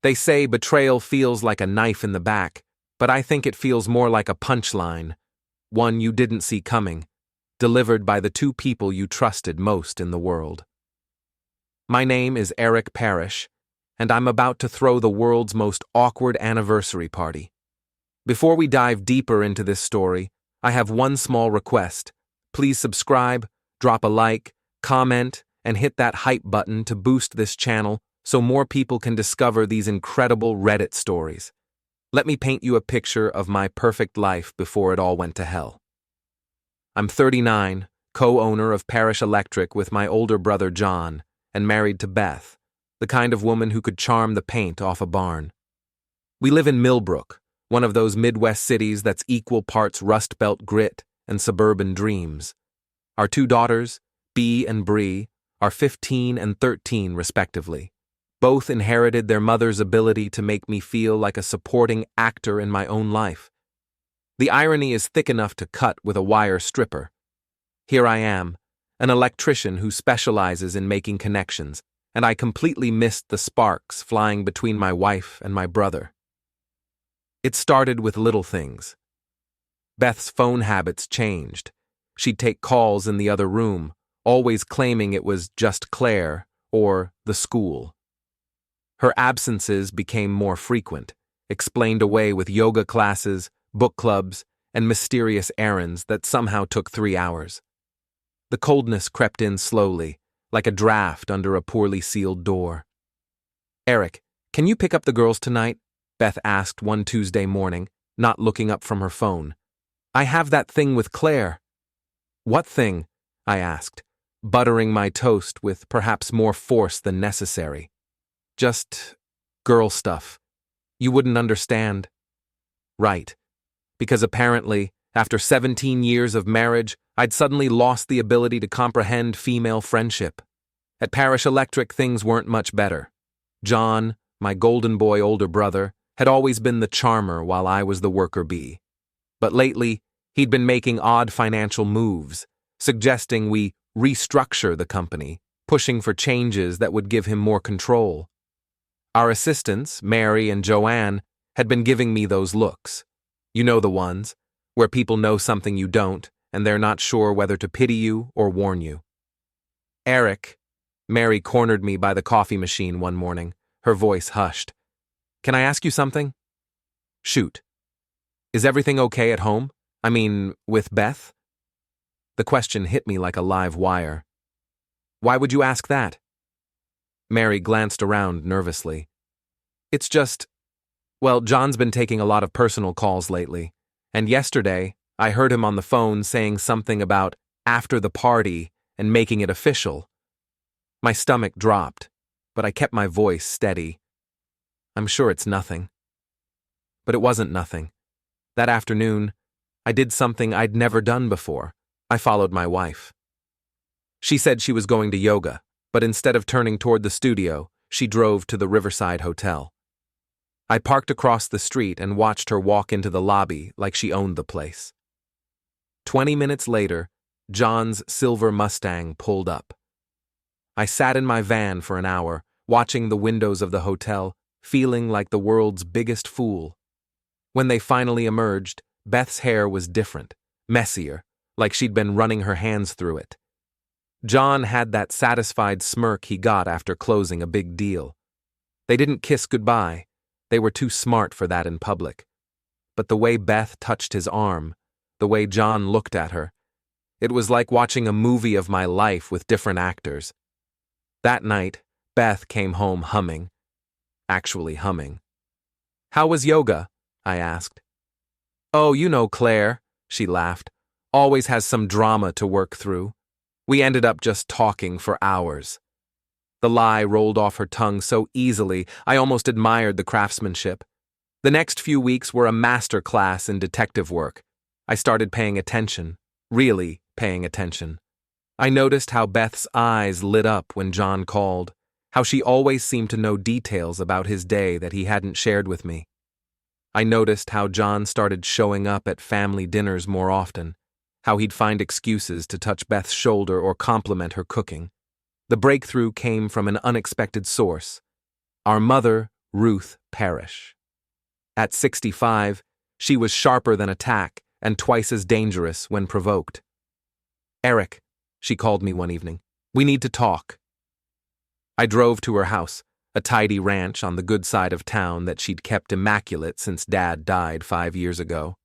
They say betrayal feels like a knife in the back, but I think it feels more like a punchline, one you didn't see coming, delivered by the two people you trusted most in the world. My name is Eric Parish, and I'm about to throw the world's most awkward anniversary party. Before we dive deeper into this story, I have one small request. Please subscribe, drop a like, comment, and hit that hype button to boost this channel so more people can discover these incredible Reddit stories. Let me paint you a picture of my perfect life before it all went to hell. I'm 39, co-owner of Parish Electric with my older brother Jon, and married to Beth, the kind of woman who could charm the paint off a barn. We live in Millbrook, one of those Midwest cities that's equal parts Rust Belt grit and suburban dreams. Our two daughters, Bea and Bree, are 15 and 13 respectively. Both inherited their mother's ability to make me feel like a supporting actor in my own life. The irony is thick enough to cut with a wire stripper. Here I am, an electrician who specializes in making connections, and I completely missed the sparks flying between my wife and my brother. It started with little things. Beth's phone habits changed. She'd take calls in the other room, always claiming it was just Claire or the school. Her absences became more frequent, explained away with yoga classes, book clubs, and mysterious errands that somehow took 3 hours. The coldness crept in slowly, like a draft under a poorly sealed door. "Eric, can you pick up the girls tonight?" Beth asked one Tuesday morning, not looking up from her phone. "I have that thing with Claire." "What thing?" I asked, buttering my toast with perhaps more force than necessary. "Just girl stuff. You wouldn't understand." Right. Because apparently, after 17 years of marriage, I'd suddenly lost the ability to comprehend female friendship. At Parish Electric, things weren't much better. Jon, my golden boy older brother, had always been the charmer while I was the worker bee. But lately, he'd been making odd financial moves, suggesting we restructure the company, pushing for changes that would give him more control. Our assistants, Mary and Joanne, had been giving me those looks. You know the ones, where people know something you don't, and they're not sure whether to pity you or warn you. "Eric," Mary cornered me by the coffee machine one morning, her voice hushed. "Can I ask you something?" "Shoot." "Is everything okay at home? I mean, with Beth?" The question hit me like a live wire. "Why would you ask that?" Mary glanced around nervously. "It's just, well, Jon's been taking a lot of personal calls lately, and yesterday I heard him on the phone saying something about after the party and making it official." My stomach dropped, but I kept my voice steady. "I'm sure it's nothing." But it wasn't nothing. That afternoon, I did something I'd never done before. I followed my wife. She said she was going to yoga, but instead of turning toward the studio, she drove to the Riverside Hotel. I parked across the street and watched her walk into the lobby like she owned the place. 20 minutes later, Jon's silver Mustang pulled up. I sat in my van for an hour, watching the windows of the hotel, feeling like the world's biggest fool. When they finally emerged, Beth's hair was different, messier, like she'd been running her hands through it. Jon had that satisfied smirk he got after closing a big deal. They didn't kiss goodbye. They were too smart for that in public. But the way Beth touched his arm, the way Jon looked at her, it was like watching a movie of my life with different actors. That night, Beth came home humming. Actually humming. "How was yoga?" I asked. "Oh, you know Claire," she laughed. "Always has some drama to work through." We ended up just talking for hours. The lie rolled off her tongue so easily, I almost admired the craftsmanship. The next few weeks were a master class in detective work. I started paying attention, really paying attention. I noticed how Beth's eyes lit up when Jon called, how she always seemed to know details about his day that he hadn't shared with me. I noticed how Jon started showing up at family dinners more often, how he'd find excuses to touch Beth's shoulder or compliment her cooking. The breakthrough came from an unexpected source. Our mother Ruth Parish. At 65, she was sharper than a tack and twice as dangerous when provoked. "Eric," she called me one evening, "we need to talk." I drove to her house, a tidy ranch on the good side of town that she'd kept immaculate since Dad died 5 years ago.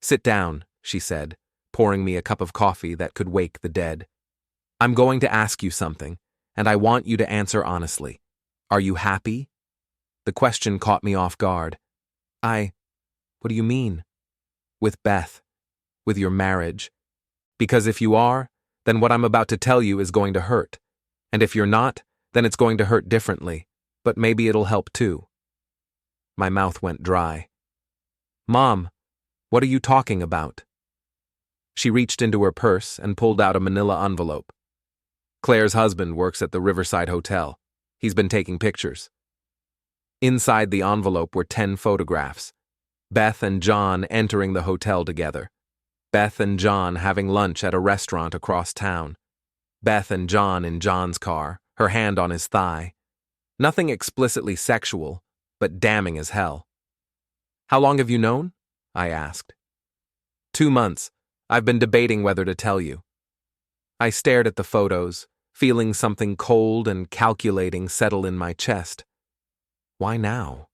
"Sit down," she said, pouring me a cup of coffee that could wake the dead. "I'm going to ask you something, and I want you to answer honestly. Are you happy?" The question caught me off guard. What do you mean?" "With Beth. With your marriage. Because if you are, then what I'm about to tell you is going to hurt. And if you're not, then it's going to hurt differently, but maybe it'll help too." My mouth went dry. "Mom, what are you talking about?" She reached into her purse and pulled out a manila envelope. "Claire's husband works at the Riverside Hotel. He's been taking pictures." Inside the envelope were 10 photographs. Beth and Jon entering the hotel together. Beth and Jon having lunch at a restaurant across town. Beth and Jon in Jon's car, her hand on his thigh. Nothing explicitly sexual, but damning as hell. "How long have you known?" I asked. 2 months. I've been debating whether to tell you." I stared at the photos, feeling something cold and calculating settle in my chest. "Why now?"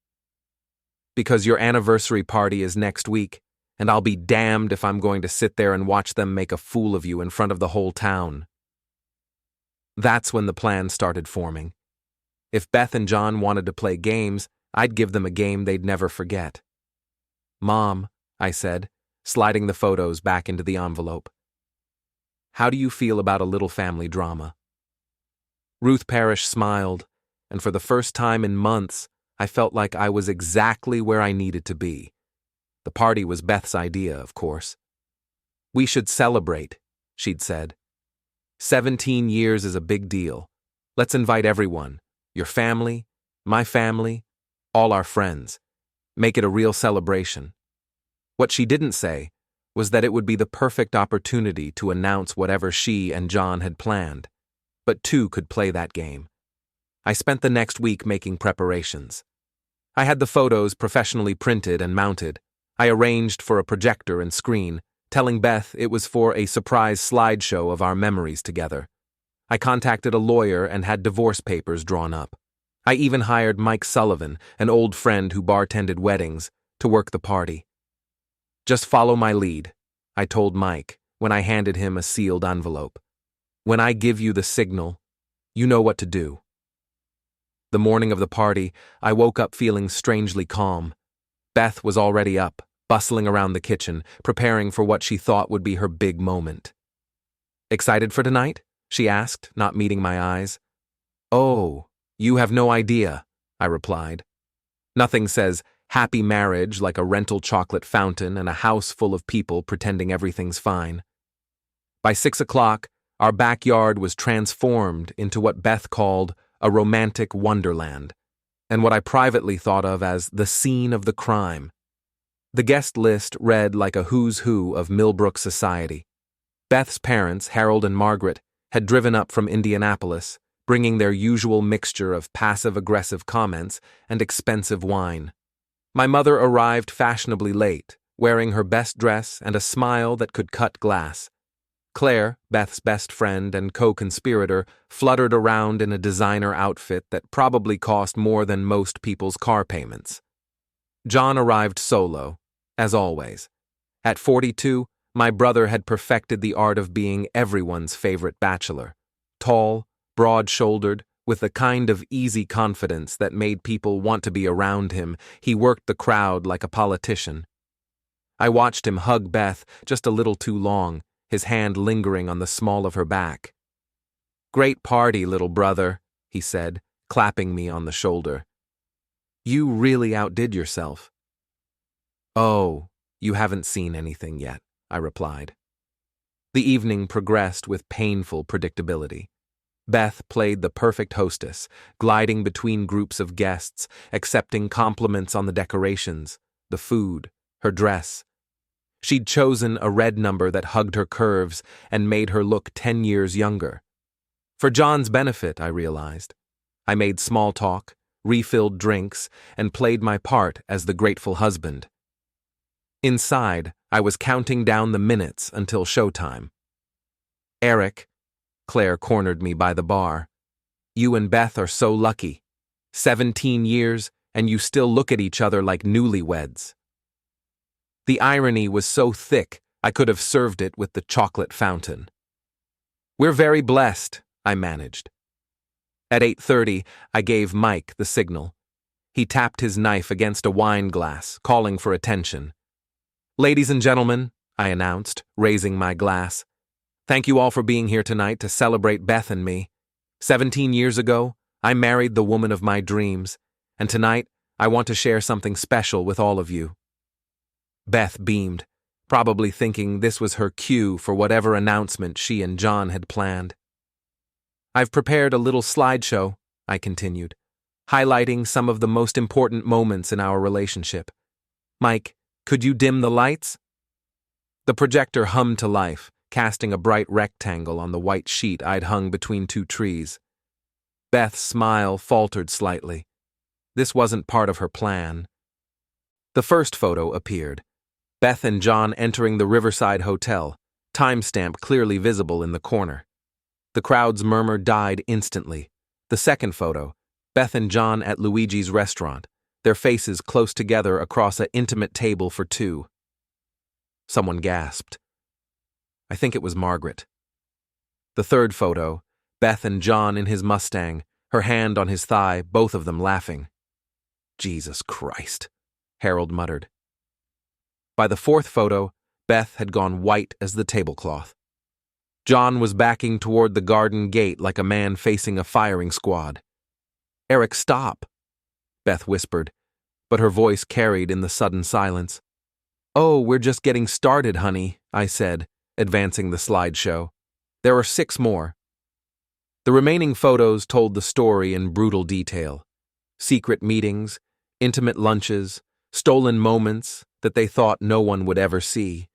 "Because your anniversary party is next week, and I'll be damned if I'm going to sit there and watch them make a fool of you in front of the whole town." That's when the plan started forming. If Beth and Jon wanted to play games, I'd give them a game they'd never forget. "Mom," I said, sliding the photos back into the envelope, "how do you feel about a little family drama?" Ruth Parish smiled, and for the first time in months, I felt like I was exactly where I needed to be. The party was Beth's idea, of course. "We should celebrate," she'd said. 17 years is a big deal. Let's invite everyone, your family, my family, all our friends. Make it a real celebration. What she didn't say was that it would be the perfect opportunity to announce whatever she and Jon had planned, but two could play that game. I spent the next week making preparations. I had the photos professionally printed and mounted. I arranged for a projector and screen, telling Beth it was for a surprise slideshow of our memories together. I contacted a lawyer and had divorce papers drawn up. I even hired Mike Sullivan, an old friend who bartended weddings, to work the party. "Just follow my lead," I told Mike when I handed him a sealed envelope. "When I give you the signal, you know what to do." The morning of the party, I woke up feeling strangely calm. Beth was already up, bustling around the kitchen, preparing for what she thought would be her big moment. "Excited for tonight?" she asked, not meeting my eyes. "Oh, you have no idea," I replied. Nothing says happy marriage like a rental chocolate fountain and a house full of people pretending everything's fine. By 6 o'clock, our backyard was transformed into what Beth called a romantic wonderland, and what I privately thought of as the scene of the crime. The guest list read like a who's who of Millbrook society. Beth's parents, Harold and Margaret, had driven up from Indianapolis, bringing their usual mixture of passive-aggressive comments and expensive wine. My mother arrived fashionably late, wearing her best dress and a smile that could cut glass. Claire, Beth's best friend and co-conspirator, fluttered around in a designer outfit that probably cost more than most people's car payments. Jon arrived solo, as always. At 42, my brother had perfected the art of being everyone's favorite bachelor. Tall, broad-shouldered, with the kind of easy confidence that made people want to be around him, he worked the crowd like a politician. I watched him hug Beth just a little too long, his hand lingering on the small of her back. "Great party, little brother," he said, clapping me on the shoulder. "You really outdid yourself." "Oh, you haven't seen anything yet," I replied. The evening progressed with painful predictability. Beth played the perfect hostess, gliding between groups of guests, accepting compliments on the decorations, the food, her dress. She'd chosen a red number that hugged her curves and made her look 10 years younger. For Jon's benefit, I realized. I made small talk, refilled drinks, and played my part as the grateful husband. Inside, I was counting down the minutes until showtime. "Eric," Claire cornered me by the bar, "you and Beth are so lucky. 17 years, and you still look at each other like newlyweds." The irony was so thick, I could have served it with the chocolate fountain. "We're very blessed," I managed. At 8:30, I gave Mike the signal. He tapped his knife against a wine glass, calling for attention. "Ladies and gentlemen," I announced, raising my glass, "thank you all for being here tonight to celebrate Beth and me. 17 years ago, I married the woman of my dreams, and tonight, I want to share something special with all of you." Beth beamed, probably thinking this was her cue for whatever announcement she and Jon had planned. "I've prepared a little slideshow," I continued, "highlighting some of the most important moments in our relationship. Mike, could you dim the lights?" The projector hummed to life, casting a bright rectangle on the white sheet I'd hung between two trees. Beth's smile faltered slightly. This wasn't part of her plan. The first photo appeared. Beth and Jon entering the Riverside Hotel, timestamp clearly visible in the corner. The crowd's murmur died instantly. The second photo, Beth and Jon at Luigi's restaurant, their faces close together across an intimate table for two. Someone gasped. I think it was Margaret. The third photo, Beth and Jon in his Mustang, her hand on his thigh, both of them laughing. "Jesus Christ," Harold muttered. By the fourth photo, Beth had gone white as the tablecloth. Jon was backing toward the garden gate like a man facing a firing squad. "Eric, stop," Beth whispered, but her voice carried in the sudden silence. "Oh, we're just getting started, honey," I said, advancing the slideshow. "There are 6 more." The remaining photos told the story in brutal detail. Secret meetings, intimate lunches, stolen moments that they thought no one would ever see.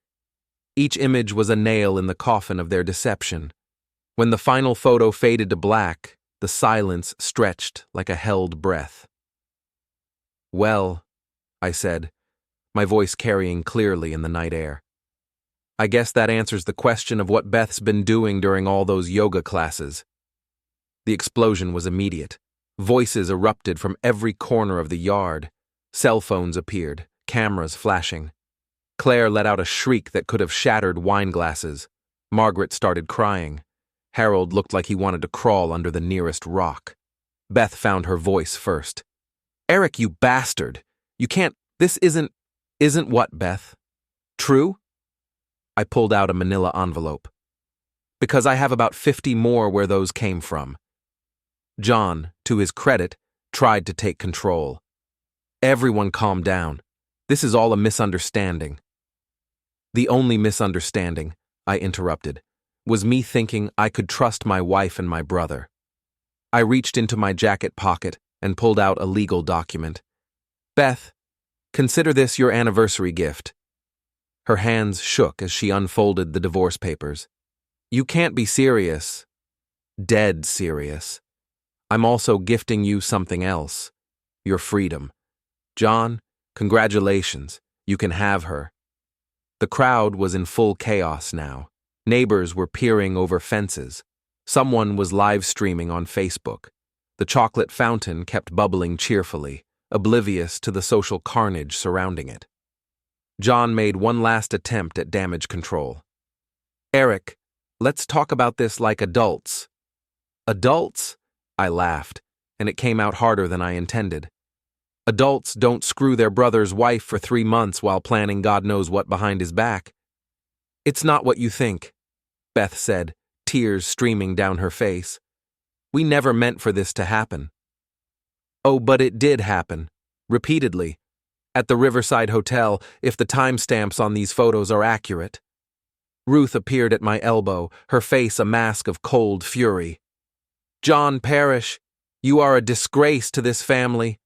Each image was a nail in the coffin of their deception. When the final photo faded to black, the silence stretched like a held breath. "Well," I said, my voice carrying clearly in the night air, "I guess that answers the question of what Beth's been doing during all those yoga classes." The explosion was immediate. Voices erupted from every corner of the yard. Cell phones appeared, cameras flashing. Claire let out a shriek that could have shattered wine glasses. Margaret started crying. Harold looked like he wanted to crawl under the nearest rock. Beth found her voice first. "Eric, you bastard! You can't— This isn't what, Beth? True?" I pulled out a manila envelope. "Because I have about 50 more where those came from." Jon, to his credit, tried to take control. "Everyone calm down. This is all a misunderstanding." "The only misunderstanding," I interrupted, "was me thinking I could trust my wife and my brother." I reached into my jacket pocket and pulled out a legal document. "Beth, consider this your anniversary gift." Her hands shook as she unfolded the divorce papers. "You can't be serious." "Dead serious. I'm also gifting you something else. Your freedom. Jon, congratulations. You can have her." The crowd was in full chaos now. Neighbors were peering over fences. Someone was live streaming on Facebook. The chocolate fountain kept bubbling cheerfully, oblivious to the social carnage surrounding it. Jon made one last attempt at damage control. "Eric, let's talk about this like adults." "Adults?" I laughed, and it came out harder than I intended. "Adults don't screw their brother's wife for 3 months while planning God knows what behind his back." "It's not what you think," Beth said, tears streaming down her face. "We never meant for this to happen." "Oh, but it did happen. Repeatedly. At the Riverside Hotel, if the timestamps on these photos are accurate." Ruth appeared at my elbow, her face a mask of cold fury. "Jon Parish, you are a disgrace to this family."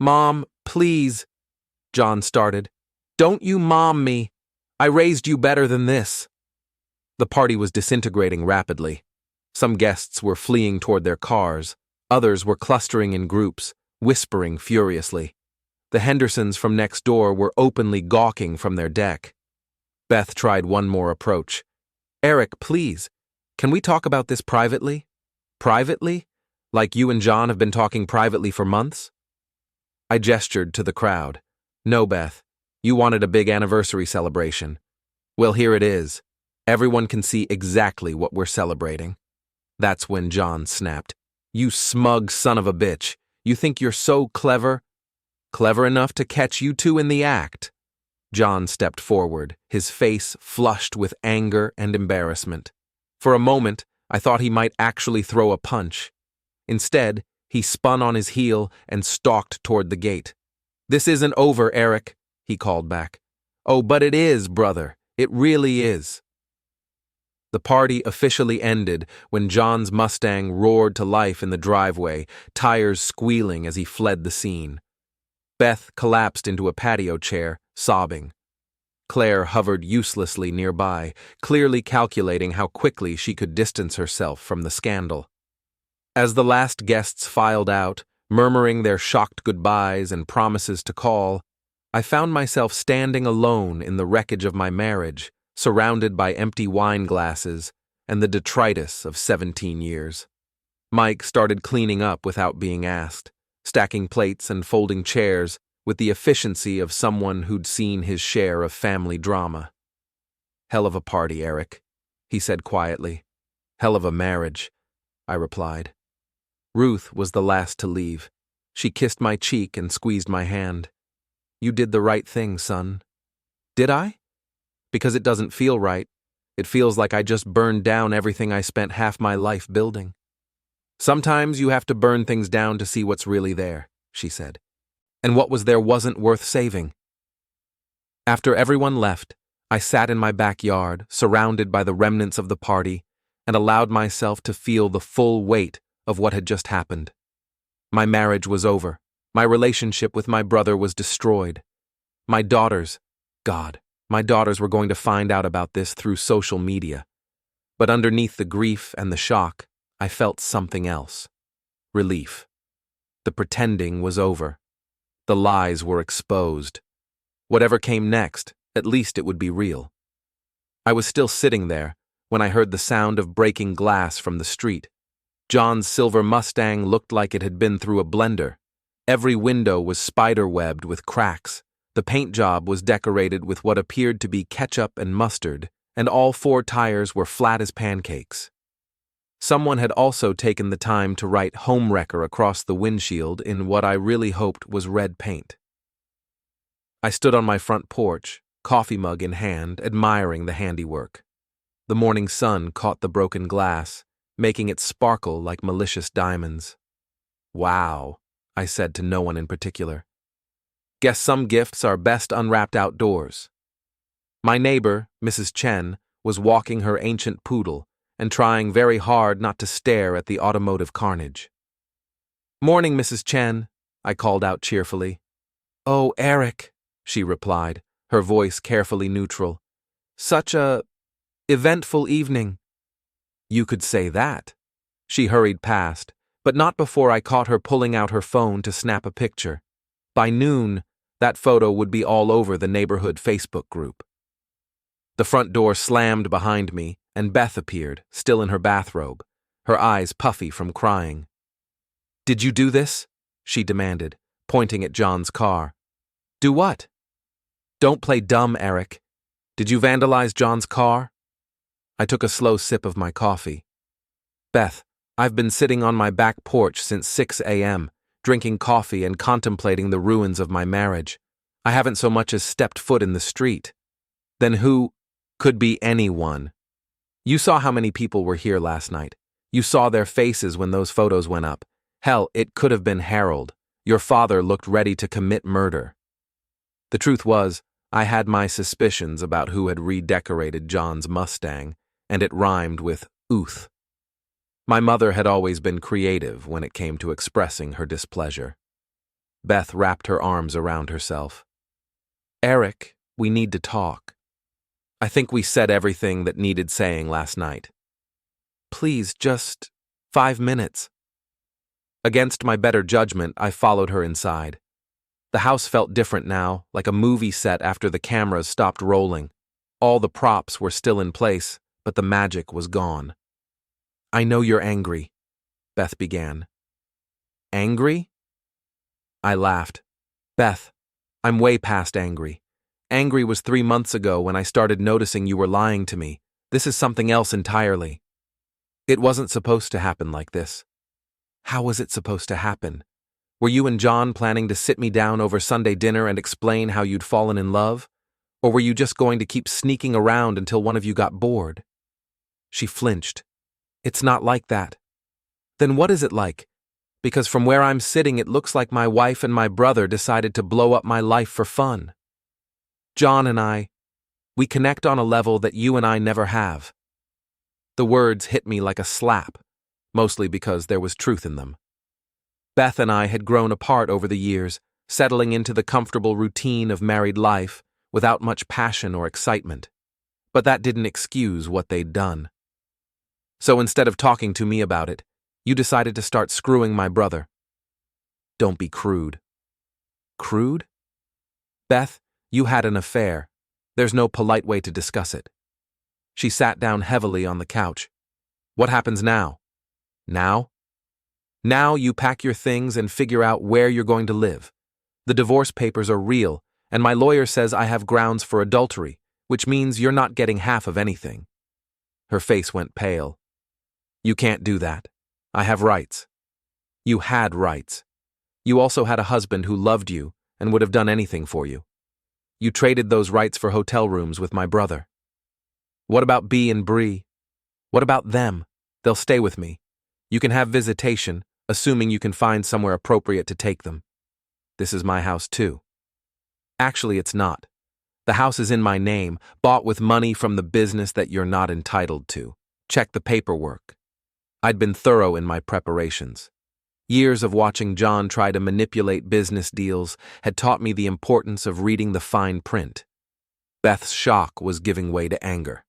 "Mom, please," Jon started. "Don't you mom me. I raised you better than this." The party was disintegrating rapidly. Some guests were fleeing toward their cars. Others were clustering in groups, whispering furiously. The Hendersons from next door were openly gawking from their deck. Beth tried one more approach. Eric, please, can we talk about this privately? Privately? Like you and Jon have been talking privately for months? I gestured to the crowd. No, Beth. You wanted a big anniversary celebration. Well, here it is. Everyone can see exactly what we're celebrating. That's when Jon snapped. You smug son of a bitch. You think you're so clever? Clever enough to catch you two in the act. Jon stepped forward, his face flushed with anger and embarrassment. For a moment, I thought he might actually throw a punch. Instead, he spun on his heel and stalked toward the gate. This isn't over, Eric, he called back. Oh, but it is, brother. It really is. The party officially ended when Jon's Mustang roared to life in the driveway, tires squealing as he fled the scene. Beth collapsed into a patio chair, sobbing. Claire hovered uselessly nearby, clearly calculating how quickly she could distance herself from the scandal. As the last guests filed out, murmuring their shocked goodbyes and promises to call, I found myself standing alone in the wreckage of my marriage, surrounded by empty wine glasses and the detritus of 17 years. Mike started cleaning up without being asked, stacking plates and folding chairs with the efficiency of someone who'd seen his share of family drama. Hell of a party, Eric, he said quietly. Hell of a marriage, I replied. Ruth was the last to leave. She kissed my cheek and squeezed my hand. You did the right thing, son. Did I? Because it doesn't feel right. It feels like I just burned down everything I spent half my life building. Sometimes you have to burn things down to see what's really there, she said. And what was there wasn't worth saving. After everyone left, I sat in my backyard, surrounded by the remnants of the party, and allowed myself to feel the full weight of what had just happened. My marriage was over. My relationship with my brother was destroyed. My daughters were going to find out about this through social media. But underneath the grief and the shock, I felt something else. Relief. The pretending was over. The lies were exposed. Whatever came next, at least it would be real. I was still sitting there when I heard the sound of breaking glass from the street. Jon's silver Mustang looked like it had been through a blender. Every window was spider-webbed with cracks. The paint job was decorated with what appeared to be ketchup and mustard, and all 4 tires were flat as pancakes. Someone had also taken the time to write homewrecker across the windshield in what I really hoped was red paint. I stood on my front porch, coffee mug in hand, admiring the handiwork. The morning sun caught the broken glass, making it sparkle like malicious diamonds. Wow, I said to no one in particular. Guess some gifts are best unwrapped outdoors. My neighbor, Mrs. Chen, was walking her ancient poodle and trying very hard not to stare at the automotive carnage. Morning, Mrs. Chen, I called out cheerfully. Oh, Eric, she replied, her voice carefully neutral. Such a eventful evening. You could say that. She hurried past, but not before I caught her pulling out her phone to snap a picture. By noon, that photo would be all over the neighborhood Facebook group. The front door slammed behind me, and Beth appeared, still in her bathrobe, her eyes puffy from crying. Did you do this? She demanded, pointing at Jon's car. Do what? Don't play dumb, Eric. Did you vandalize Jon's car? I took a slow sip of my coffee. Beth, I've been sitting on my back porch since 6 a.m., drinking coffee and contemplating the ruins of my marriage. I haven't so much as stepped foot in the street. Then who? Could be anyone. You saw how many people were here last night. You saw their faces when those photos went up. Hell, it could have been Harold. Your father looked ready to commit murder. The truth was, I had my suspicions about who had redecorated Jon's Mustang, and it rhymed with ooth. My mother had always been creative when it came to expressing her displeasure. Beth wrapped her arms around herself. Eric, we need to talk. I think we said everything that needed saying last night. Please, just 5 minutes. Against my better judgment, I followed her inside. The house felt different now, like a movie set after the cameras stopped rolling. All the props were still in place, but the magic was gone. "I know you're angry," Beth began. "Angry?" I laughed. "Beth, I'm way past angry. Angry was 3 months ago when I started noticing you were lying to me. This is something else entirely. It wasn't supposed to happen like this." "How was it supposed to happen? Were you and Jon planning to sit me down over Sunday dinner and explain how you'd fallen in love? Or were you just going to keep sneaking around until one of you got bored?" She flinched. "It's not like that." "Then what is it like? Because from where I'm sitting it looks like my wife and my brother decided to blow up my life for fun. Jon and we connect on a level that you and I never have." The words hit me like a slap, mostly because there was truth in them. Beth and I had grown apart over the years, settling into the comfortable routine of married life without much passion or excitement. But that didn't excuse what they'd done. "So instead of talking to me about it, you decided to start screwing my brother." "Don't be crude." "Crude?" "Beth, you had an affair. There's no polite way to discuss it." She sat down heavily on the couch. "What happens now?" "Now?" "Now you pack your things and figure out where you're going to live. The divorce papers are real, and my lawyer says I have grounds for adultery, which means you're not getting half of anything." Her face went pale. "You can't do that. I have rights." "You had rights. You also had a husband who loved you and would have done anything for you. You traded those rights for hotel rooms with my brother." "What about Bea and Bree? What about them? They'll stay with me. You can have visitation, assuming you can find somewhere appropriate to take them. This is my house too." "Actually, it's not. The house is in my name, bought with money from the business that you're not entitled to. Check the paperwork." I'd been thorough in my preparations. Years of watching Jon try to manipulate business deals had taught me the importance of reading the fine print. Beth's shock was giving way to anger.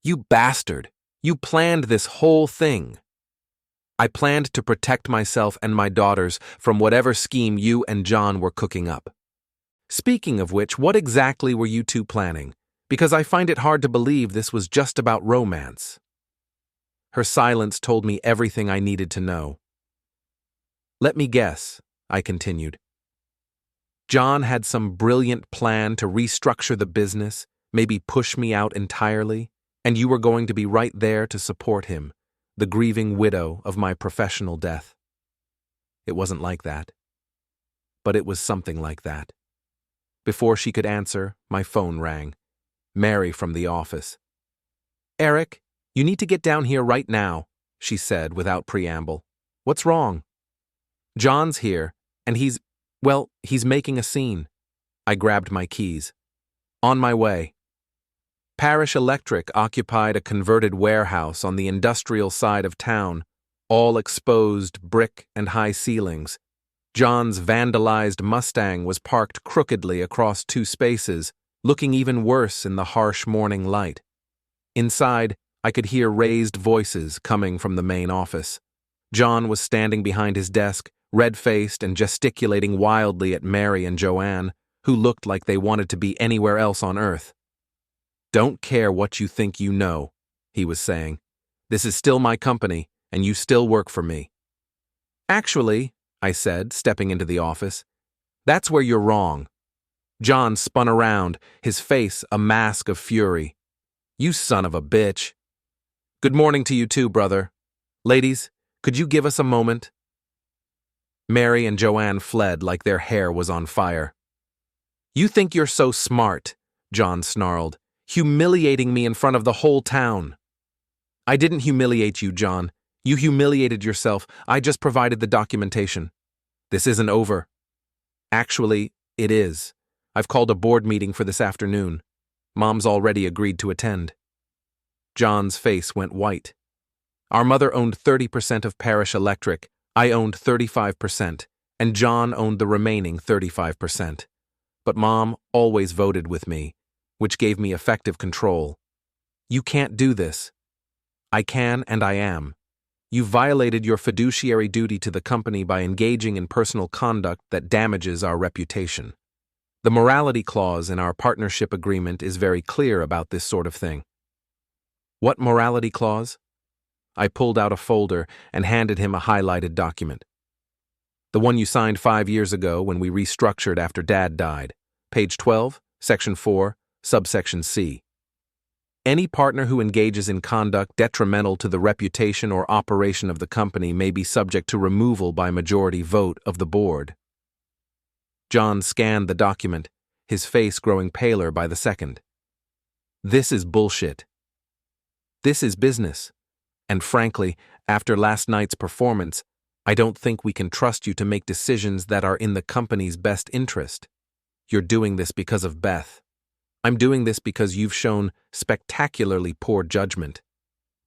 "You bastard! You planned this whole thing." "I planned to protect myself and my daughters from whatever scheme you and Jon were cooking up." "Speaking of which, what exactly were you two planning? Because I find it hard to believe this was just about romance." Her silence told me everything I needed to know. "Let me guess," I continued. "Jon had some brilliant plan to restructure the business, maybe push me out entirely, and you were going to be right there to support him, the grieving widow of my professional death." It wasn't like that. But it was something like that. Before she could answer, my phone rang. Mary from the office. "Eric, you need to get down here right now," she said without preamble. "What's wrong?" "Jon's here, and he's making a scene." I grabbed my keys. "On my way." Parish Electric occupied a converted warehouse on the industrial side of town, all exposed brick and high ceilings. Jon's vandalized Mustang was parked crookedly across 2 spaces, looking even worse in the harsh morning light. Inside, I could hear raised voices coming from the main office. Jon was standing behind his desk, red-faced and gesticulating wildly at Mary and Joanne, who looked like they wanted to be anywhere else on earth. "Don't care what you think you know," he was saying. "This is still my company, and you still work for me." "Actually," I said, stepping into the office, "that's where you're wrong." Jon spun around, his face a mask of fury. "You son of a bitch." "Good morning to you too, brother. Ladies, could you give us a moment?" Mary and Joanne fled like their hair was on fire. "You think you're so smart," Jon snarled, "humiliating me in front of the whole town." "I didn't humiliate you, Jon. You humiliated yourself. I just provided the documentation. This isn't over." "Actually, it is. I've called a board meeting for this afternoon. Mom's already agreed to attend." Jon's face went white. Our mother owned 30% of Parish Electric, I owned 35%, and Jon owned the remaining 35%. But Mom always voted with me, which gave me effective control. "You can't do this." "I can and I am. You violated your fiduciary duty to the company by engaging in personal conduct that damages our reputation. The morality clause in our partnership agreement is very clear about this sort of thing. What morality clause? I pulled out a folder and handed him a highlighted document. The one you signed 5 years ago when we restructured after Dad died. Page 12, Section 4, subsection C. Any partner who engages in conduct detrimental to the reputation or operation of the company may be subject to removal by majority vote of the board. Jon scanned the document, his face growing paler by the second. This is bullshit. This is business. And frankly, after last night's performance, I don't think we can trust you to make decisions that are in the company's best interest. You're doing this because of Beth. I'm doing this because you've shown spectacularly poor judgment.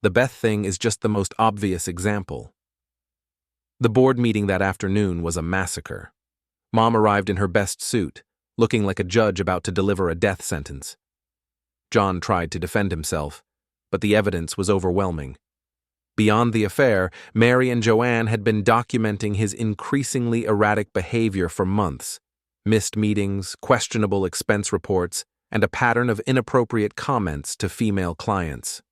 The Beth thing is just the most obvious example. The board meeting that afternoon was a massacre. Mom arrived in her best suit, looking like a judge about to deliver a death sentence. Jon tried to defend himself, but the evidence was overwhelming. Beyond the affair, Mary and Joanne had been documenting his increasingly erratic behavior for months. Missed meetings, questionable expense reports, and a pattern of inappropriate comments to female clients.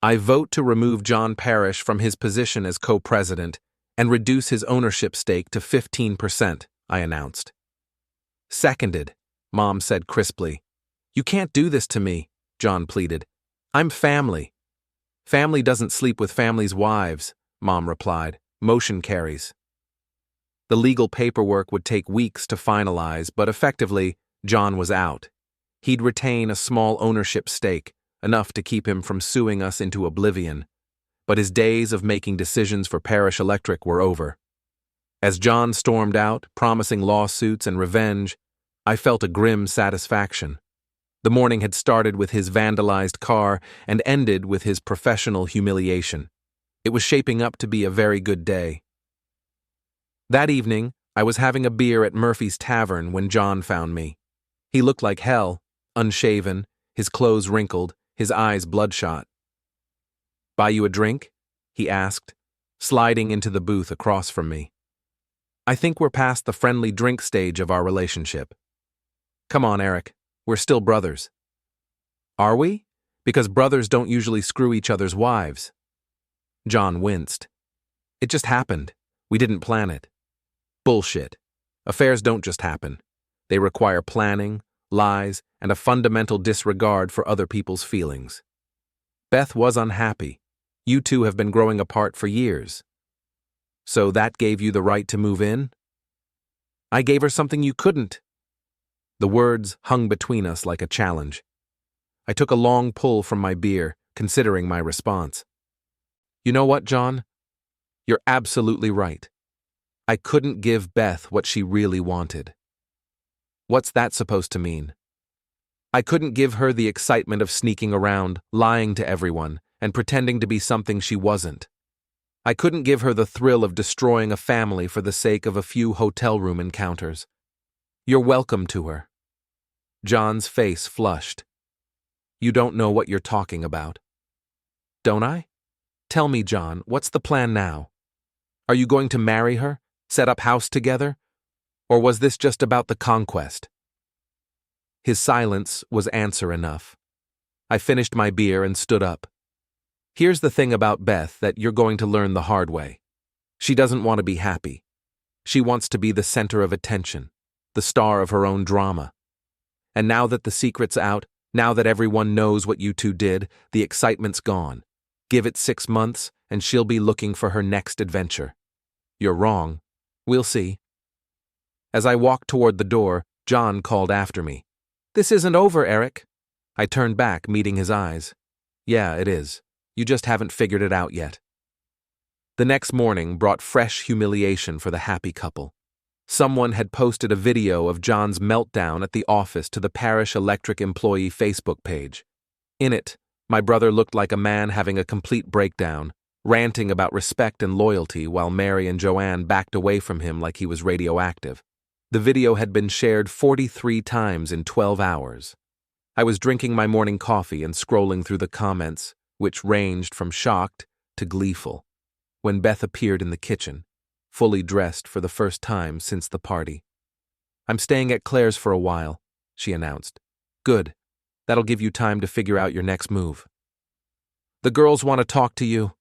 I vote to remove Jon Parish from his position as co-president and reduce his ownership stake to 15%, I announced. Seconded, Mom said crisply. You can't do this to me, Jon pleaded. I'm family. Family doesn't sleep with family's wives, Mom replied. Motion carries. The legal paperwork would take weeks to finalize, but effectively, Jon was out. He'd retain a small ownership stake, enough to keep him from suing us into oblivion. But his days of making decisions for Parish Electric were over. As Jon stormed out, promising lawsuits and revenge, I felt a grim satisfaction. The morning had started with his vandalized car and ended with his professional humiliation. It was shaping up to be a very good day. That evening, I was having a beer at Murphy's Tavern when Jon found me. He looked like hell, unshaven, his clothes wrinkled, his eyes bloodshot. Buy you a drink? He asked, sliding into the booth across from me. I think we're past the friendly drink stage of our relationship. Come on, Eric. We're still brothers. Are we? Because brothers don't usually screw each other's wives. Jon winced. It just happened. We didn't plan it. Bullshit. Affairs don't just happen. They require planning, lies, and a fundamental disregard for other people's feelings. Beth was unhappy. You two have been growing apart for years. So that gave you the right to move in? I gave her something you couldn't. The words hung between us like a challenge. I took a long pull from my beer, considering my response. You know what, Jon? You're absolutely right. I couldn't give Beth what she really wanted. What's that supposed to mean? I couldn't give her the excitement of sneaking around, lying to everyone, and pretending to be something she wasn't. I couldn't give her the thrill of destroying a family for the sake of a few hotel room encounters. You're welcome to her. Jon's face flushed. You don't know what you're talking about. Don't I? Tell me, Jon, what's the plan now? Are you going to marry her, set up house together? Or was this just about the conquest? His silence was answer enough. I finished my beer and stood up. Here's the thing about Beth that you're going to learn the hard way. She doesn't want to be happy. She wants to be the center of attention, the star of her own drama. And now that the secret's out, now that everyone knows what you two did, the excitement's gone. Give it 6 months, and she'll be looking for her next adventure. You're wrong. We'll see. As I walked toward the door, Jon called after me. This isn't over, Eric. I turned back, meeting his eyes. Yeah, it is. You just haven't figured it out yet. The next morning brought fresh humiliation for the happy couple. Someone had posted a video of Jon's meltdown at the office to the Parish Electric employee Facebook page. In it, my brother looked like a man having a complete breakdown, ranting about respect and loyalty while Mary and Joanne backed away from him like he was radioactive. The video had been shared 43 times in 12 hours. I was drinking my morning coffee and scrolling through the comments, which ranged from shocked to gleeful. when Beth appeared in the kitchen, fully dressed for the first time since the party. "I'm staying at Claire's for a while," she announced. "Good. That'll give you time to figure out your next move." "The girls want to talk to you."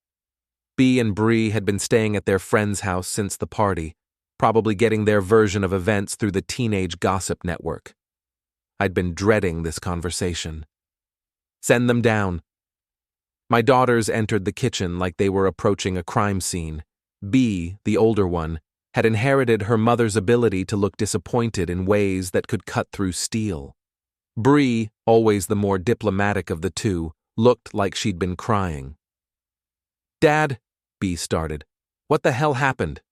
Bea and Bree had been staying at their friend's house since the party, probably getting their version of events through the teenage gossip network. I'd been dreading this conversation. "Send them down." My daughters entered the kitchen like they were approaching a crime scene. Bea, the older one, had inherited her mother's ability to look disappointed in ways that could cut through steel. Bree, always the more diplomatic of the two, looked like she'd been crying. "Dad," Bea started, "what the hell happened?"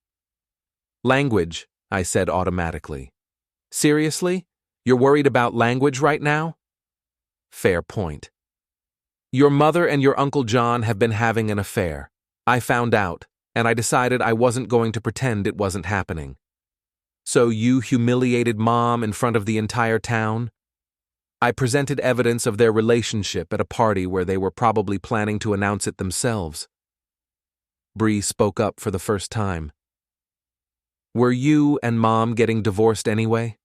"Language," I said automatically. "Seriously? You're worried about language right now?" "Fair point." "Your mother and your Uncle John have been having an affair. I found out, and I decided I wasn't going to pretend it wasn't happening." "So you humiliated Mom in front of the entire town?" "I presented evidence of their relationship at a party where they were probably planning to announce it themselves." Bree spoke up for the first time. "Were you and Mom getting divorced anyway?"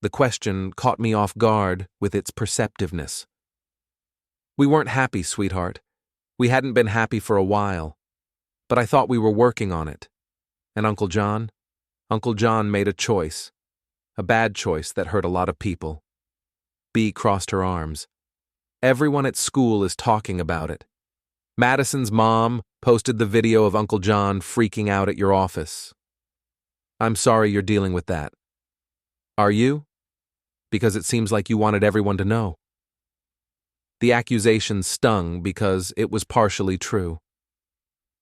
The question caught me off guard with its perceptiveness. "We weren't happy, sweetheart. We hadn't been happy for a while. But I thought we were working on it. And Uncle John? Uncle John made a choice. A bad choice that hurt a lot of people." Bea crossed her arms. "Everyone at school is talking about it. Madison's mom posted the video of Uncle John freaking out at your office. I'm sorry you're dealing with that." "Are you? Because it seems like you wanted everyone to know." The accusation stung because it was partially true.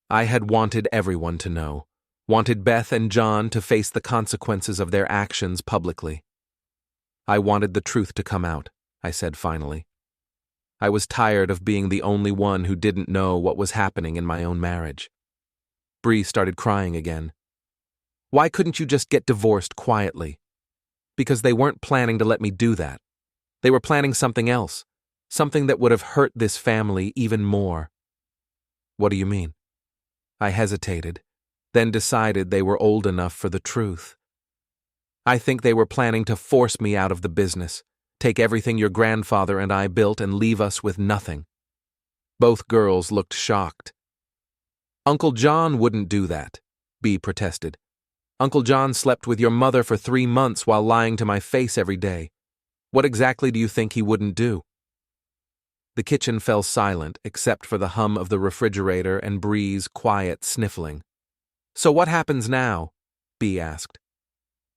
I had wanted everyone to know, wanted Beth and Jon to face the consequences of their actions publicly. "I wanted the truth to come out," I said finally. I was tired of being the only one who didn't know what was happening in my own marriage. Bree started crying again. "Why couldn't you just get divorced quietly?" "Because they weren't planning to let me do that. They were planning something else, something that would have hurt this family even more." "What do you mean?" I hesitated, then decided they were old enough for the truth. "I think they were planning to force me out of the business, take everything your grandfather and I built and leave us with nothing." Both girls looked shocked. "Uncle John wouldn't do that," Bea protested. "Uncle John slept with your mother for 3 months while lying to my face every day. What exactly do you think he wouldn't do?" The kitchen fell silent except for the hum of the refrigerator and Bree's quiet sniffling. "So what happens now?" Bea asked.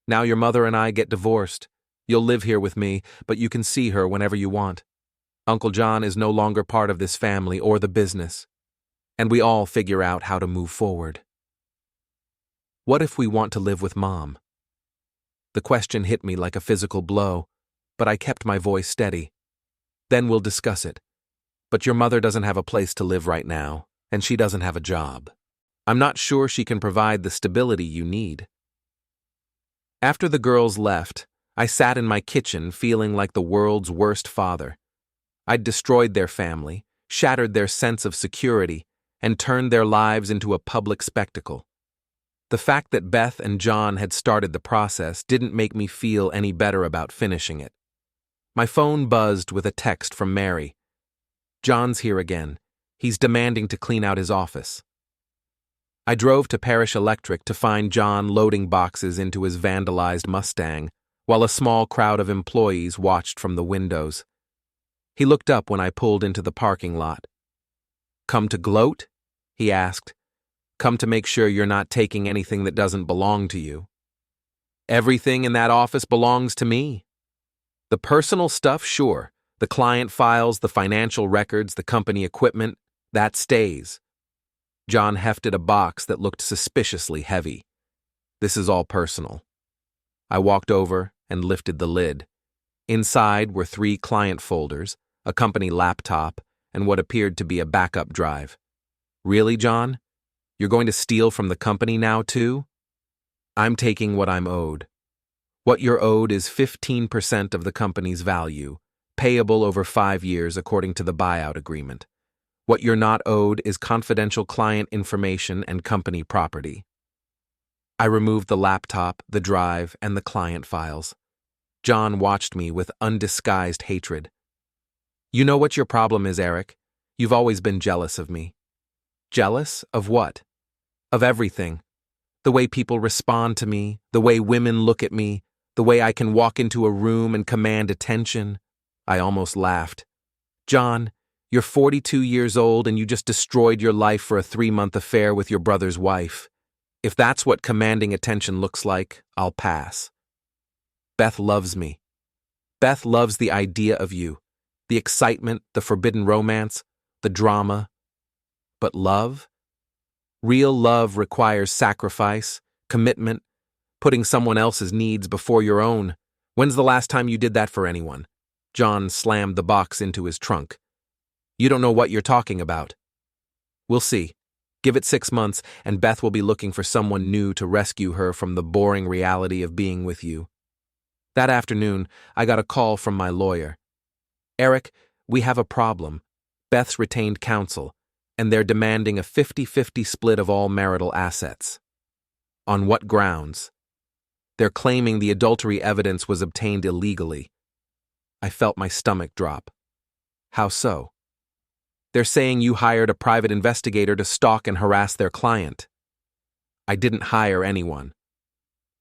"Now your mother and I get divorced. You'll live here with me, but you can see her whenever you want. Uncle John is no longer part of this family or the business. And we all figure out how to move forward." "What if we want to live with Mom?" The question hit me like a physical blow, but I kept my voice steady. "Then we'll discuss it. But your mother doesn't have a place to live right now, and she doesn't have a job. I'm not sure she can provide the stability you need." After the girls left, I sat in my kitchen feeling like the world's worst father. I'd destroyed their family, shattered their sense of security, and turned their lives into a public spectacle. The fact that Beth and Jon had started the process didn't make me feel any better about finishing it. My phone buzzed with a text from Mary. "John's here again. He's demanding to clean out his office." I drove to Parish Electric to find Jon loading boxes into his vandalized Mustang, while a small crowd of employees watched from the windows. He looked up when I pulled into the parking lot. "Come to gloat?" he asked. "Come to make sure you're not taking anything that doesn't belong to you?" "Everything in that office belongs to me." "The personal stuff, sure. The client files, the financial records, the company equipment, that stays." Jon hefted a box that looked suspiciously heavy. "This is all personal." I walked over and lifted the lid. Inside were 3 client folders, a company laptop, and what appeared to be a backup drive. "Really, Jon? You're going to steal from the company now, too?" "I'm taking what I'm owed." "What you're owed is 15% of the company's value, payable over 5 years according to the buyout agreement. What you're not owed is confidential client information and company property. I removed the laptop, the drive, and the client files. Jon watched me with undisguised hatred. You know what your problem is, Eric? You've always been jealous of me. Jealous of what? Of everything. The way people respond to me, the way women look at me, the way I can walk into a room and command attention. I almost laughed. Jon, you're 42 years old and you just destroyed your life for a 3-month affair with your brother's wife. If that's what commanding attention looks like, I'll pass. Beth loves me. Beth loves the idea of you, the excitement, the forbidden romance, the drama. But love? Real love requires sacrifice, commitment, putting someone else's needs before your own. When's the last time you did that for anyone? Jon slammed the box into his trunk. You don't know what you're talking about. We'll see. Give it 6 months, and Beth will be looking for someone new to rescue her from the boring reality of being with you. That afternoon, I got a call from my lawyer. Eric, we have a problem. Beth's retained counsel, and they're demanding a 50-50 split of all marital assets. On what grounds? They're claiming the adultery evidence was obtained illegally. I felt my stomach drop. How so? They're saying you hired a private investigator to stalk and harass their client. I didn't hire anyone.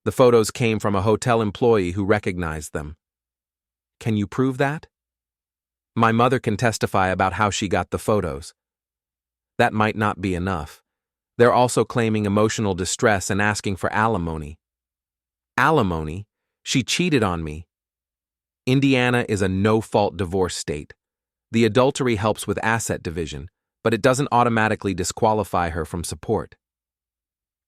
The photos came from a hotel employee who recognized them. Can you prove that? My mother can testify about how she got the photos. That might not be enough. They're also claiming emotional distress and asking for alimony. Alimony? She cheated on me. Indiana is a no-fault divorce state. The adultery helps with asset division, but it doesn't automatically disqualify her from support.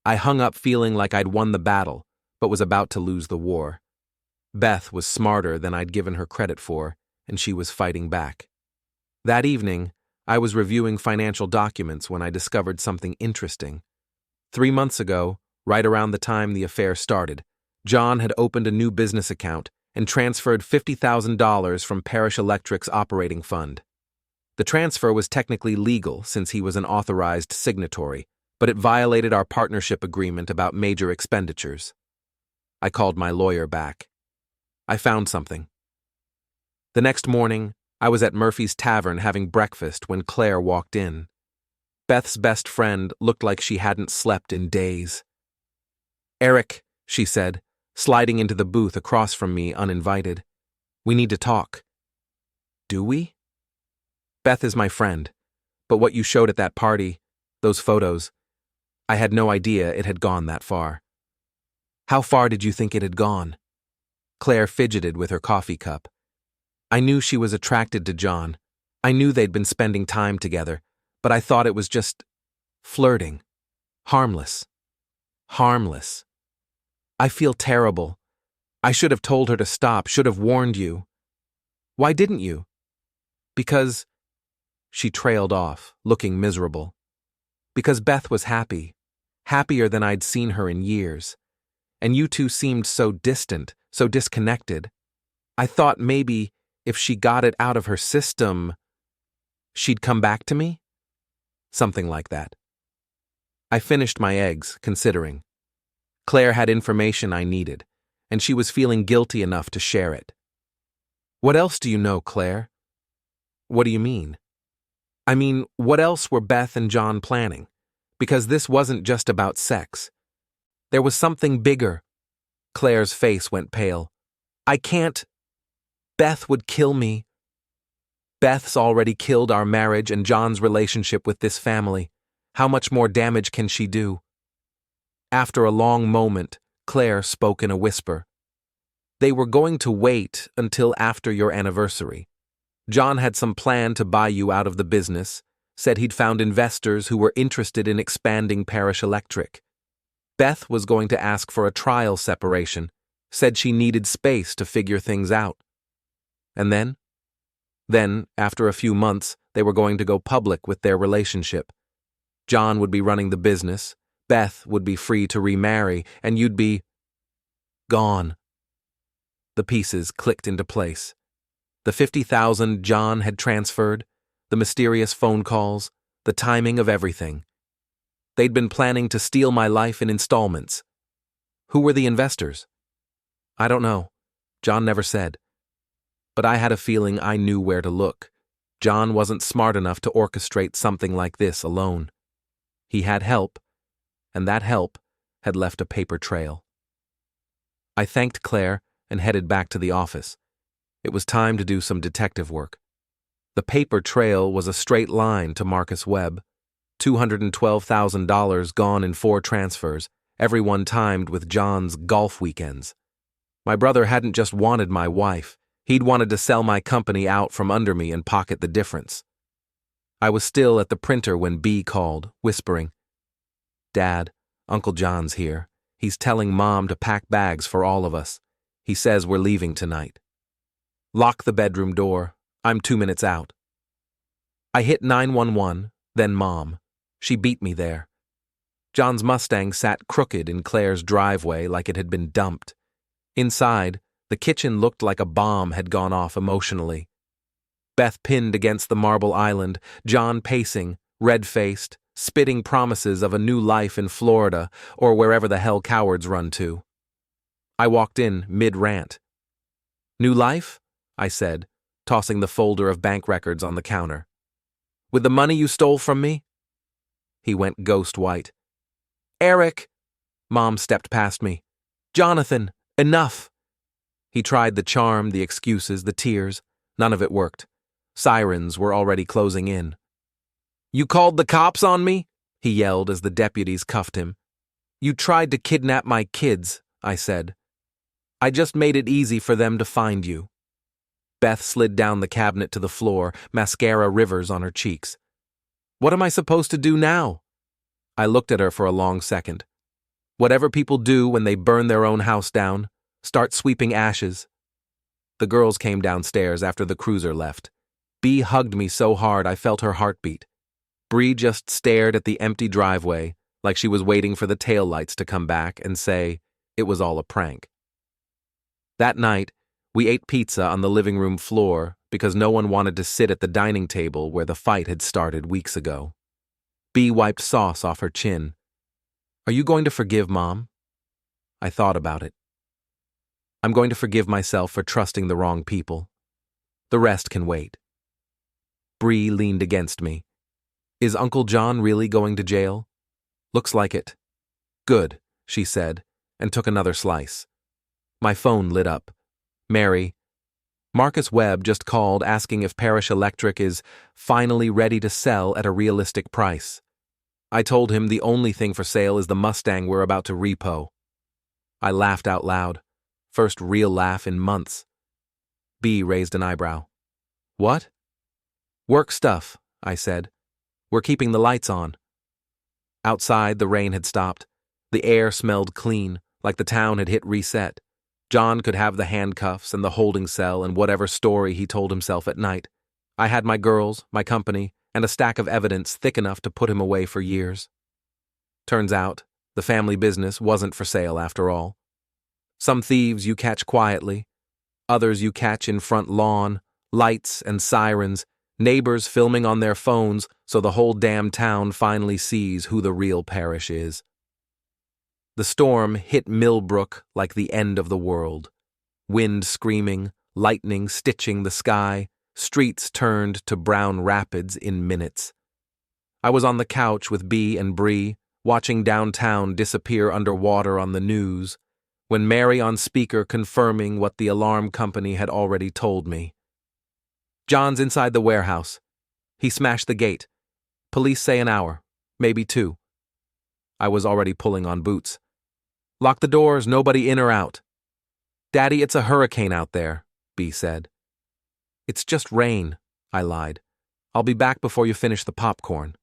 I hung up feeling like I'd won the battle, but was about to lose the war. Beth was smarter than I'd given her credit for, and she was fighting back. That evening, I was reviewing financial documents when I discovered something interesting. 3 months ago, right around the time the affair started, Jon had opened a new business account and transferred $50,000 from Parish Electric's operating fund. The transfer was technically legal since he was an authorized signatory, but it violated our partnership agreement about major expenditures. I called my lawyer back. I found something. The next morning, I was at Murphy's Tavern having breakfast when Claire walked in. Beth's best friend looked like she hadn't slept in days. Eric, she said, sliding into the booth across from me uninvited. We need to talk. Do we? Beth is my friend, but what you showed at that party, those photos, I had no idea it had gone that far. How far did you think it had gone? Claire fidgeted with her coffee cup. I knew she was attracted to Jon. I knew they'd been spending time together, but I thought it was just flirting. Harmless. Harmless. I feel terrible. I should have told her to stop, should have warned you. Why didn't you? Because... She trailed off, looking miserable. Because Beth was happy. Happier than I'd seen her in years. And you two seemed so distant, so disconnected. I thought maybe, if she got it out of her system, she'd come back to me? Something like that. I finished my eggs, considering. Claire had information I needed, and she was feeling guilty enough to share it. What else do you know, Claire? What do you mean? I mean, what else were Beth and Jon planning? Because this wasn't just about sex. There was something bigger. Claire's face went pale. I can't. Beth would kill me. Beth's already killed our marriage and Jon's relationship with this family. How much more damage can she do? After a long moment, Claire spoke in a whisper. They were going to wait until after your anniversary. Jon had some plan to buy you out of the business, said he'd found investors who were interested in expanding Parish Electric. Beth was going to ask for a trial separation, said she needed space to figure things out. And then? Then, after a few months, they were going to go public with their relationship. Jon would be running the business, Beth would be free to remarry, and you'd be... gone. The pieces clicked into place. The $50,000 Jon had transferred, The mysterious phone calls, the timing of everything. They'd been planning to steal my life in installments. Who were the investors? I don't know. Jon never said. But I had a feeling I knew where to look. Jon wasn't smart enough to orchestrate something like this alone. He had help, and that help had left a paper trail. I thanked Claire and headed back to the office. It was time to do some detective work. The paper trail was a straight line to Marcus Webb. $212,000 gone in 4 transfers, every one timed with Jon's golf weekends. My brother hadn't just wanted my wife, he'd wanted to sell my company out from under me and pocket the difference. I was still at the printer when Bea called, whispering, "Dad, Uncle John's here. He's telling Mom to pack bags for all of us. He says we're leaving tonight. Lock the bedroom door. I'm 2 minutes out." I hit 911, then Mom. She beat me there. Jon's Mustang sat crooked in Claire's driveway like it had been dumped. Inside, the kitchen looked like a bomb had gone off emotionally. Beth pinned against the marble island, Jon pacing, red-faced, spitting promises of a new life in Florida or wherever the hell cowards run to. I walked in mid-rant. "New life?" I said, tossing the folder of bank records on the counter. "With the money you stole from me?" He went ghost white. "Eric!" Mom stepped past me. "Jonathan, enough!" He tried the charm, the excuses, the tears. None of it worked. Sirens were already closing in. "You called the cops on me?" he yelled as the deputies cuffed him. "You tried to kidnap my kids," I said. "I just made it easy for them to find you." Beth slid down the cabinet to the floor, mascara rivers on her cheeks. "What am I supposed to do now?" I looked at her for a long second. Whatever people do when they burn their own house down, start sweeping ashes. The girls came downstairs after the cruiser left. Bea hugged me so hard I felt her heartbeat. Bree just stared at the empty driveway like she was waiting for the taillights to come back and say it was all a prank. That night, we ate pizza on the living room floor because no one wanted to sit at the dining table where the fight had started weeks ago. Bea wiped sauce off her chin. "Are you going to forgive Mom?" I thought about it. I'm going to forgive myself for trusting the wrong people. The rest can wait. Bree leaned against me. "Is Uncle Jon really going to jail?" "Looks like it." "Good," she said, and took another slice. My phone lit up. "Mary, Marcus Webb just called asking if Parish Electric is finally ready to sell at a realistic price. I told him the only thing for sale is the Mustang we're about to repo." I laughed out loud. First real laugh in months. Bea raised an eyebrow. "What?" "Work stuff," I said. "We're keeping the lights on." Outside, the rain had stopped. The air smelled clean, like the town had hit reset. Jon could have the handcuffs and the holding cell and whatever story he told himself at night. I had my girls, my company, and a stack of evidence thick enough to put him away for years. Turns out, the family business wasn't for sale after all. Some thieves you catch quietly, others you catch in front lawn, lights and sirens, neighbors filming on their phones so the whole damn town finally sees who the real Parish is. The storm hit Millbrook like the end of the world. Wind screaming, lightning stitching the sky, streets turned to brown rapids in minutes. I was on the couch with Bea and Bree, watching downtown disappear underwater on the news, when Mary on speaker confirming what the alarm company had already told me. "Jon's inside the warehouse. He smashed the gate. Police say an hour, maybe 2. I was already pulling on boots. "Lock the doors, nobody in or out." "Daddy, it's a hurricane out there," Bea said. "It's just rain," I lied. "I'll be back before you finish the popcorn."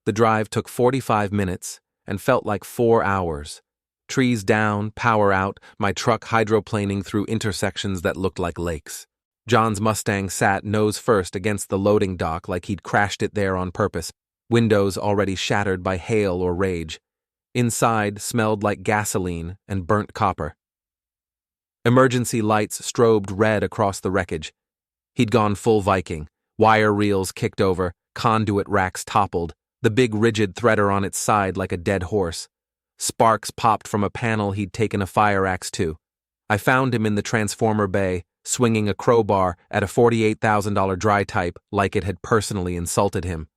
The drive took 45 minutes and felt like 4 hours. Trees down, power out, my truck hydroplaning through intersections that looked like lakes. Jon's Mustang sat nose first against the loading dock like he'd crashed it there on purpose, windows already shattered by hail or rage. Inside smelled like gasoline and burnt copper. Emergency lights strobed red across the wreckage. He'd gone full Viking, Wire reels kicked over, conduit racks toppled, the big rigid threader on its side like a dead horse. Sparks popped from a panel he'd taken a fire axe to. I found him in the transformer bay, swinging a crowbar at a $48,000 dry type like it had personally insulted him.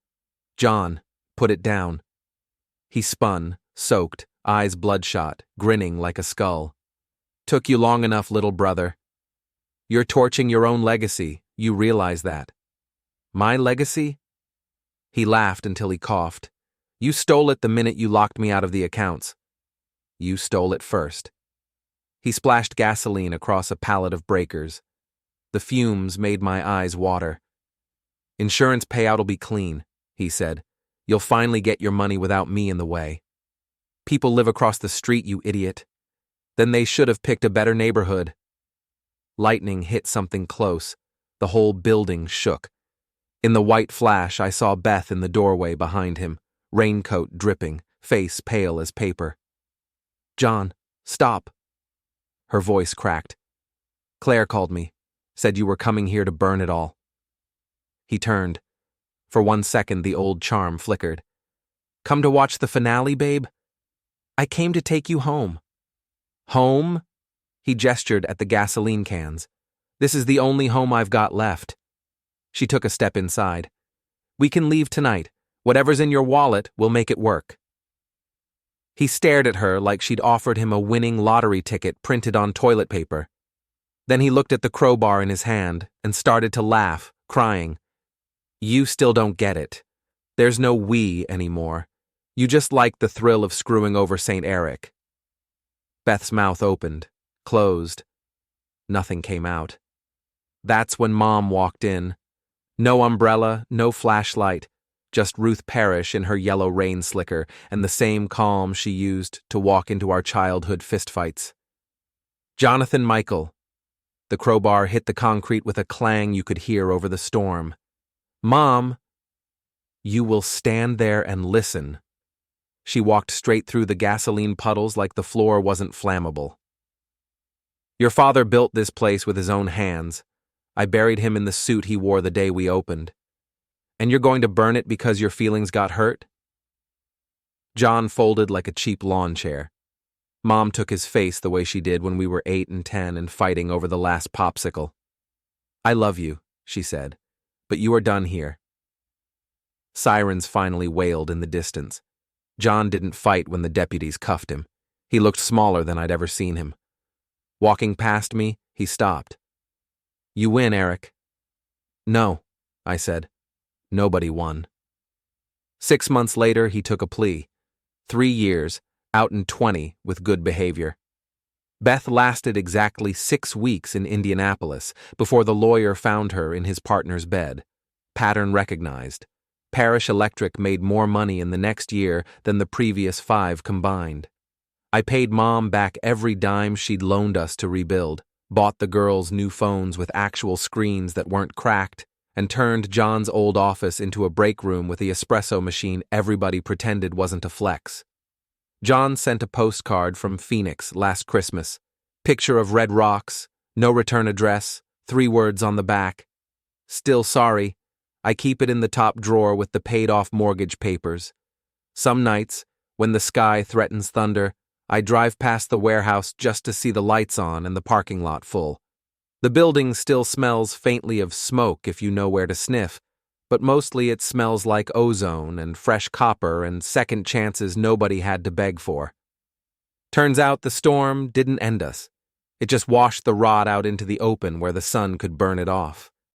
"Jon, put it down." He spun, soaked, eyes bloodshot, grinning like a skull. "Took you long enough, little brother. You're torching your own legacy, you realize that." "My legacy?" He laughed until he coughed. "You stole it the minute you locked me out of the accounts." "You stole it first." He splashed gasoline across a pallet of breakers. The fumes made my eyes water. "Insurance payout'll be clean," he said. "You'll finally get your money without me in the way. People live across the street, you idiot. Then they should have picked a better neighborhood." Lightning hit something close. The whole building shook. In the white flash, I saw Beth in the doorway behind him, raincoat dripping, face pale as paper. "Jon, stop." Her voice cracked. "Claire called me, said you were coming here to burn it all." He turned. For 1 second, the old charm flickered. "Come to watch the finale, babe? I came to take you home." "Home?" He gestured at the gasoline cans. "This is the only home I've got left." She took a step inside. "We can leave tonight. Whatever's in your wallet, we'll make it work." He stared at her like she'd offered him a winning lottery ticket printed on toilet paper. Then he looked at the crowbar in his hand and started to laugh, crying. "You still don't get it. There's no we anymore. You just like the thrill of screwing over St. Eric." Beth's mouth opened, closed. Nothing came out. That's when Mom walked in. No umbrella, no flashlight, just Ruth Parish in her yellow rain slicker and the same calm she used to walk into our childhood fistfights. "Jonathan Michael." The crowbar hit the concrete with a clang you could hear over the storm. "Mom." "You will stand there and listen." She walked straight through the gasoline puddles like the floor wasn't flammable. "Your father built this place with his own hands. I buried him in the suit he wore the day we opened. And you're going to burn it because your feelings got hurt?" Jon folded like a cheap lawn chair. Mom took his face the way she did when we were 8 and 10 and fighting over the last popsicle. "I love you," she said, "but you are done here." Sirens finally wailed in the distance. Jon didn't fight when the deputies cuffed him. He looked smaller than I'd ever seen him. Walking past me, he stopped. "You win, Eric." "No," I said. Nobody won. 6 months later, he took a plea. 3 years, out in 20 with good behavior. Beth lasted exactly 6 weeks in Indianapolis before the lawyer found her in his partner's bed. Pattern recognized. Parish Electric made more money in the next year than the previous 5 combined. I paid Mom back every dime she'd loaned us to rebuild, bought the girls new phones with actual screens that weren't cracked, and turned Jon's old office into a break room with the espresso machine everybody pretended wasn't a flex. Jon sent a postcard from Phoenix last Christmas. Picture of red rocks, no return address, 3 words on the back. "Still sorry. I keep it in the top drawer with the paid-off mortgage papers. Some nights, when the sky threatens thunder, I drive past the warehouse just to see the lights on and the parking lot full. The building still smells faintly of smoke if you know where to sniff, but mostly it smells like ozone and fresh copper and second chances nobody had to beg for. Turns out the storm didn't end us. It just washed the rot out into the open where the sun could burn it off.